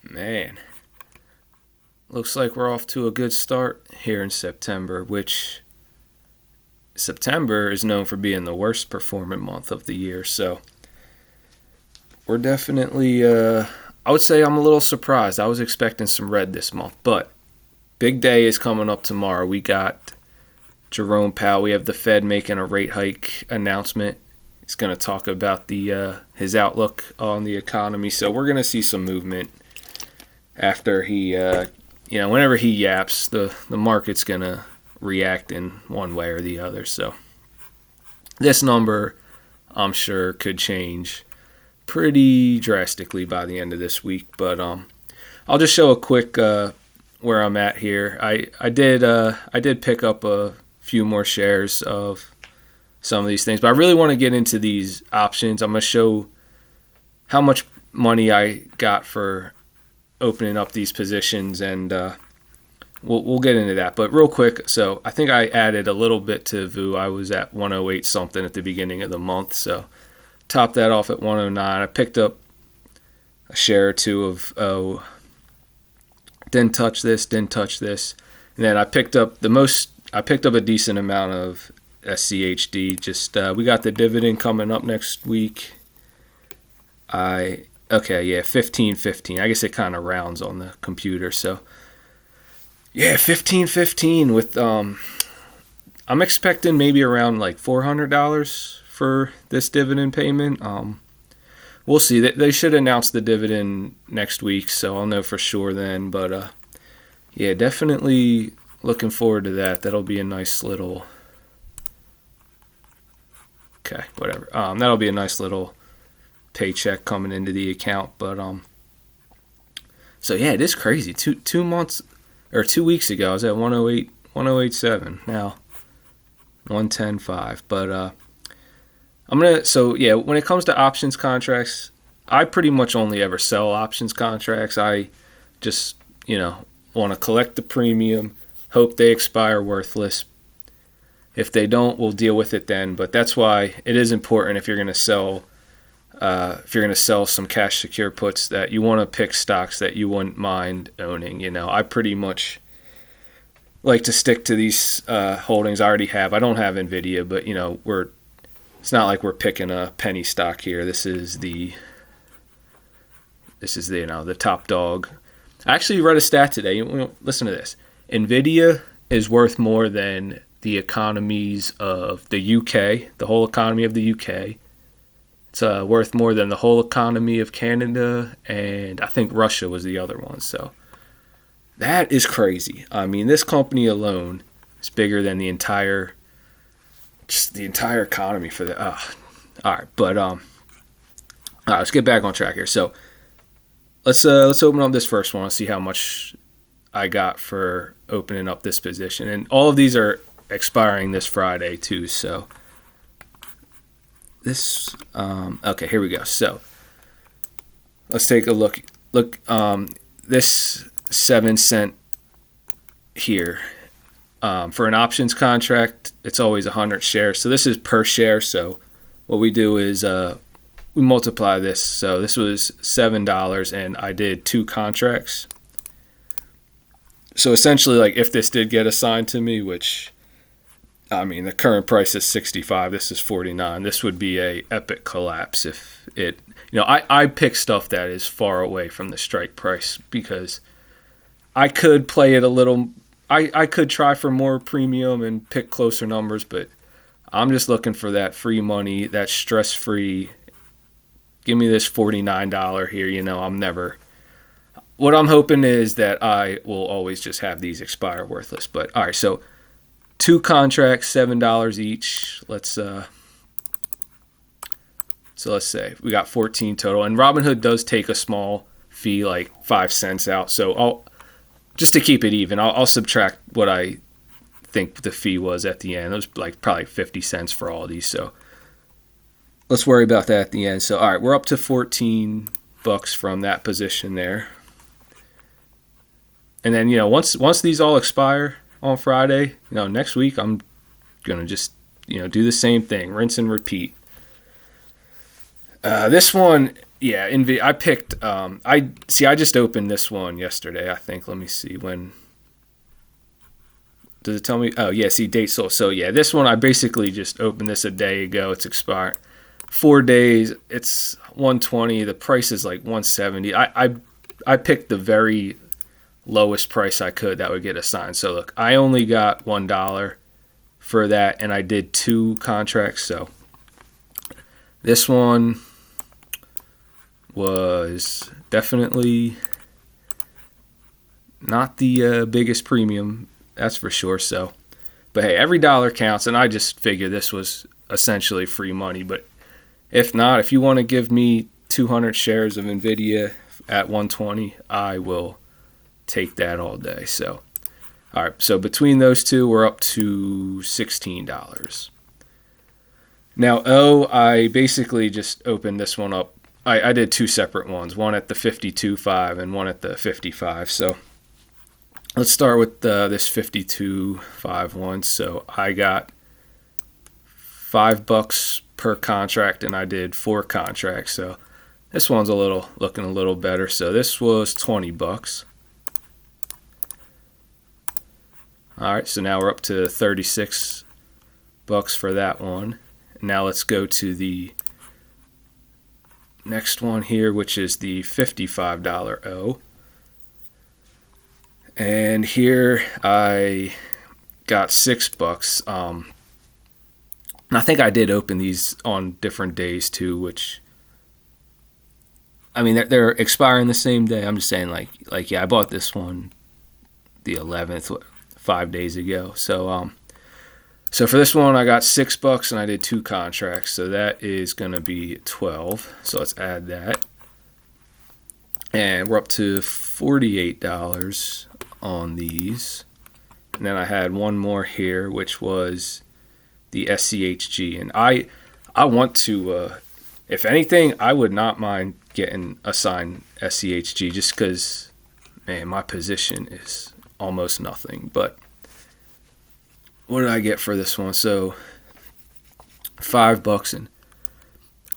Man, looks like we're off to a good start here in September, which September is known for being the worst performing month of the year. So we're definitely, I would say I'm a little surprised. I was expecting some red this month, but big day is coming up tomorrow. We got Jerome Powell. We have the Fed making a rate hike announcement. He's going to talk about the his outlook on the economy. So we're going to see some movement after he, whenever he yaps, the market's going to react in one way or the other. So this number, I'm sure, could change pretty drastically by the end of this week. But I'll just show a quick where I'm at here. I did pick up a few more shares of some of these things, but I really want to get into these options. I'm going to show how much money I got for opening up these positions, and we'll get into that. But real quick, so I think I added a little bit to VU. I was at 108 something at the beginning of the month, so topped that off at 109. I picked up a share or two of didn't touch this, and then I picked up a decent amount of SCHD. Just we got the dividend coming up next week. 15.15. I guess it kind of rounds on the computer. So yeah, 15.15 with I'm expecting maybe around like $400 for this dividend payment. We'll see. They should announce the dividend next week, so I'll know for sure then. But yeah, definitely looking forward to that. That'll be a nice little. Okay, whatever. That'll be a nice little paycheck coming into the account. But so yeah, it is crazy. 2 months or 2 weeks ago, I was at 108, 108.7. Now 110.5. But when it comes to options contracts, I pretty much only ever sell options contracts. I just want to collect the premium, hope they expire worthless. If they don't, we'll deal with it then. But that's why it is important if you're going to sell some cash secure puts that you want to pick stocks that you wouldn't mind owning. I pretty much like to stick to these holdings I already have. I don't have Nvidia, but it's not like we're picking a penny stock here. This is the top dog. I actually read a stat today. Listen to this. Nvidia is worth more than the economies of the UK, the whole economy of the UK. It's worth more than the whole economy of Canada, and I think Russia was the other one. So that is crazy. I mean, this company alone is bigger than the entire economy for the. All right, but all right, let's get back on track here. So let's open up this first one and see how much I got for opening up this position, and all of these are expiring this Friday too. So this okay, here we go. So let's take a look. This 7 cent here. For an options contract, it's always 100 shares. So this is per share. So what we do is we multiply this. So this was $7, and I did 2 contracts. So essentially, like if this did get assigned to me, which I mean the current price is 65, this is 49. This would be a epic collapse if it. I pick stuff that is far away from the strike price because I could play it a little. I could try for more premium and pick closer numbers, but I'm just looking for that free money, that stress-free. Give me this $49 here. What I'm hoping is that I will always just have these expire worthless. But all right, so 2 contracts, $7 each. Let's say we got 14 total, and Robinhood does take a small fee, like 5 cents out. So just to keep it even, I'll subtract what I think the fee was at the end. It was like probably 50 cents for all of these. So let's worry about that at the end. So all right, we're up to $14 from that position there. And then once these all expire on Friday, next week I'm gonna just do the same thing, rinse and repeat. This one, yeah, I picked. I just opened this one yesterday. I think. Let me see when. Does it tell me? Oh yeah, see date sold. So yeah, this one I basically just opened this a day ago. It's expired 4 days. It's 120. The price is like 170. I picked the very lowest price I could that would get assigned. So look, I only got $1 for that, and I did 2 contracts. So this one was definitely not the biggest premium, that's for sure. So, but hey, every dollar counts, and I just figured this was essentially free money. But if not, if you want to give me 200 shares of Nvidia at 120, I will take that all day. So, all right. So between those two, we're up to $16. Now, I basically just opened this one up. I did 2 separate ones, one at the 52.5 and one at the 55. So let's start with this 52.5 one. So I got $5 per contract, and I did 4 contracts. So this one's looking a little better. So this was $20. All right, so now we're up to $36 for that one. Now let's go to the next one here, which is the $55 O. And here I got $6. I think I did open these on different days too, which, I mean, they're expiring the same day. I'm just saying, like yeah, I bought this one the 11th, 5 days ago. So for this one, I got $6 and I did 2 contracts. So that is going to be 12. So let's add that. And we're up to $48 on these. And then I had one more here, which was the SCHG. And I want to, if anything, I would not mind getting assigned SCHG just because, man, my position is almost nothing. But what did I get for this one? So $5, and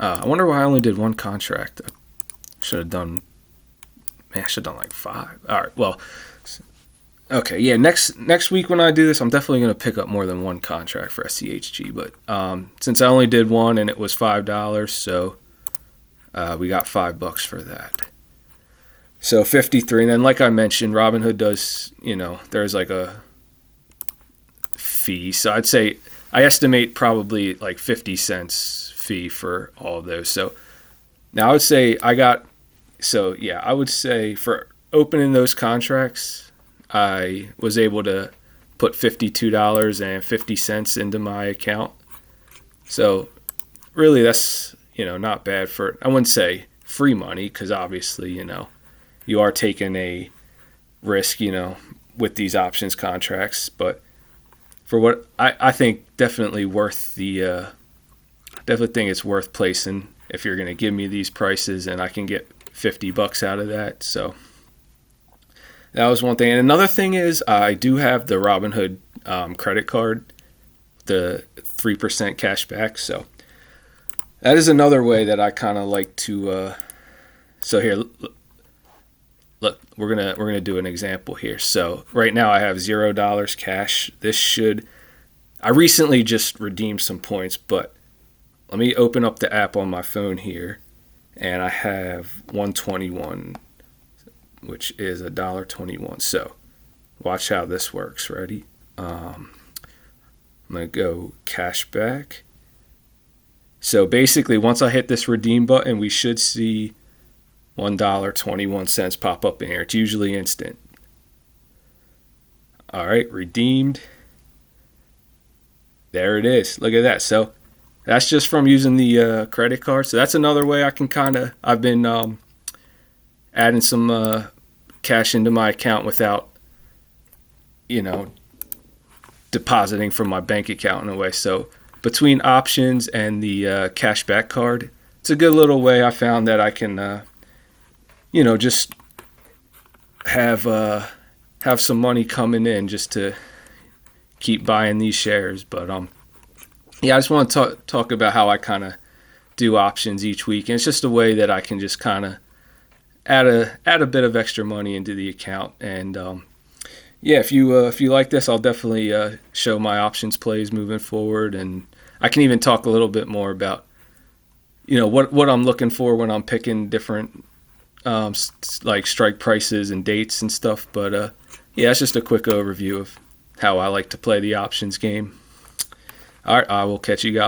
I wonder why I only did 1 contract. I should have done like 5. All right, well, okay, yeah. Next week when I do this, I'm definitely gonna pick up more than 1 contract for SCHG. But since I only did 1 and it was $5, so we got $5 for that. So 53, and then like I mentioned, Robinhood does, there's like a fee. So I'd say I estimate probably like 50 cents fee for all of those. So now I would say I would say for opening those contracts, I was able to put $52.50 into my account. So really that's, not bad for, I wouldn't say free money, because obviously, you are taking a risk, with these options contracts, but for what I think definitely worth the, definitely think it's worth placing if you're going to give me these prices and I can get $50 out of that. So that was one thing. And another thing is I do have the Robinhood credit card, the 3% cash back. So that is another way that I kind of like to, so here, look, we're gonna do an example here. So right now I have $0 cash. I recently just redeemed some points, but let me open up the app on my phone here, and I have 121, which is $1.21. So watch how this works. Ready? I'm gonna go cash back. So basically, once I hit this redeem button, we should see $1.21 pop up in here. It's usually instant. All right, redeemed. There it is. Look at that. So that's just from using the credit card. So that's another way I can I've been adding some cash into my account without, depositing from my bank account in a way. So between options and the cashback card, it's a good little way I found that I can just have some money coming in just to keep buying these shares. But yeah, I just want to talk about how I kind of do options each week, and it's just a way that I can just kind of add a bit of extra money into the account. And yeah, if you like this, I'll definitely show my options plays moving forward, and I can even talk a little bit more about what I'm looking for when I'm picking different like strike prices and dates and stuff. But yeah, it's just a quick overview of how I like to play the options game. All right, I will catch you guys